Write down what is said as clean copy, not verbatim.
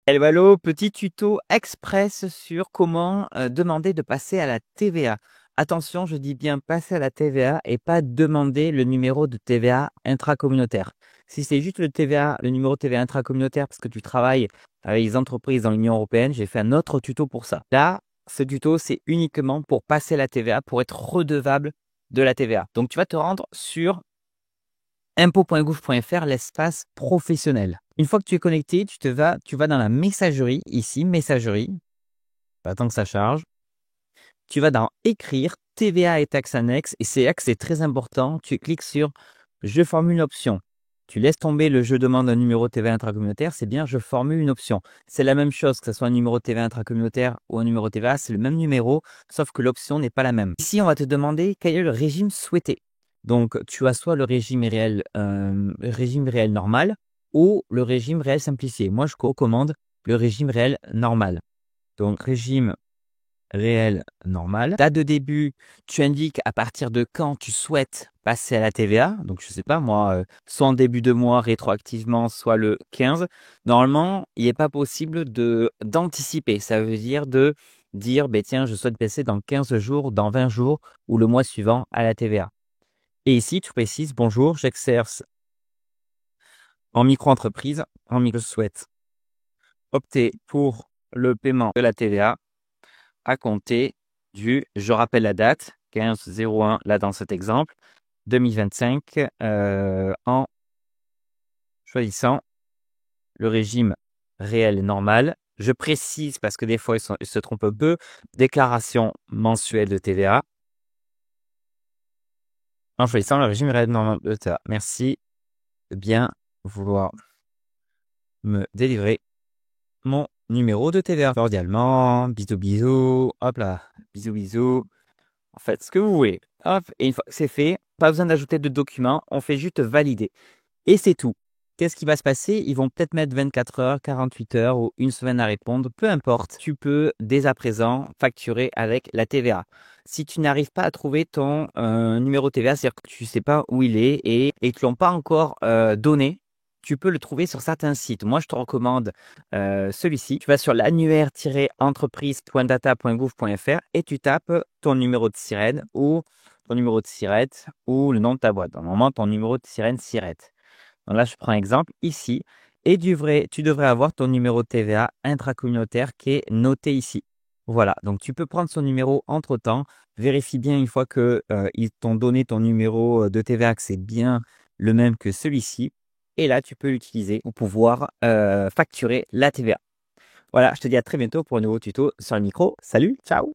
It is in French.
Hello, hello, petit tuto express sur comment demander de passer à la TVA. Attention, je dis bien passer à la TVA et pas demander le numéro de TVA intracommunautaire. Si c'est juste le TVA, le numéro de TVA intracommunautaire parce que tu travailles avec les entreprises dans l'Union européenne, j'ai fait un autre tuto pour ça. Là, ce tuto, c'est uniquement pour passer la TVA, pour être redevable de la TVA. Donc, tu vas te rendre sur impôts.gouv.fr, l'espace professionnel. Une fois que tu es connecté, tu vas dans la messagerie, ici, messagerie, attends que ça charge. Tu vas dans écrire, TVA et taxes annexes, et c'est là que c'est très important. Tu cliques sur je formule une option. Tu laisses tomber le je demande un numéro TVA intracommunautaire, c'est bien je formule une option. C'est la même chose que ce soit un numéro TVA intracommunautaire ou un numéro TVA, c'est le même numéro, sauf que l'option n'est pas la même. Ici, on va te demander quel est le régime souhaité. Donc, tu as soit le régime réel normal ou le régime réel simplifié. Moi, je recommande le régime réel normal. Donc, régime réel normal. Date de début, tu indiques à partir de quand tu souhaites passer à la TVA. Donc, je sais pas, moi, soit en début de mois rétroactivement, soit le 15. Normalement, il n'est pas possible d'anticiper. Ça veut dire de dire, ben, tiens, je souhaite passer dans 15 jours, dans 20 jours ou le mois suivant à la TVA. Et ici, tu précises, bonjour, j'exerce en micro-entreprise, je souhaite opter pour le paiement de la TVA à compter je rappelle la date, 15/01, là dans cet exemple, 2025, en choisissant le régime réel et normal. Je précise parce que des fois ils se trompent un peu, déclaration mensuelle de TVA, en choisissant le régime réel et normal de TVA. Merci de bien vouloir me délivrer mon numéro de TVA. Cordialement, bisous bisous, hop là, bisous bisous. En fait, ce que vous voulez. Hop, et une fois que c'est fait, pas besoin d'ajouter de documents, on fait juste valider. Et c'est tout. Qu'est-ce qui va se passer? Ils vont peut-être mettre 24 heures, 48 heures ou une semaine à répondre, peu importe. Tu peux dès à présent facturer avec la TVA. Si tu n'arrives pas à trouver ton numéro TVA, c'est-à-dire que tu ne sais pas où il est et ils ne te l'ont pas encore donné, tu peux le trouver sur certains sites. Moi, je te recommande celui-ci. Tu vas sur l'annuaire-entreprise.data.gouv.fr et tu tapes ton numéro de sirène ou ton numéro de SIRET ou le nom de ta boîte. Normalement, ton numéro de sirène SIRET. Donc là, je prends un exemple ici. Et tu devrais avoir ton numéro de TVA intracommunautaire qui est noté ici. Voilà, donc tu peux prendre son numéro entre-temps. Vérifie bien une fois que ils t'ont donné ton numéro de TVA, que c'est bien le même que celui-ci. Et là, tu peux l'utiliser pour pouvoir facturer la TVA. Voilà, je te dis à très bientôt pour un nouveau tuto sur le micro. Salut, ciao!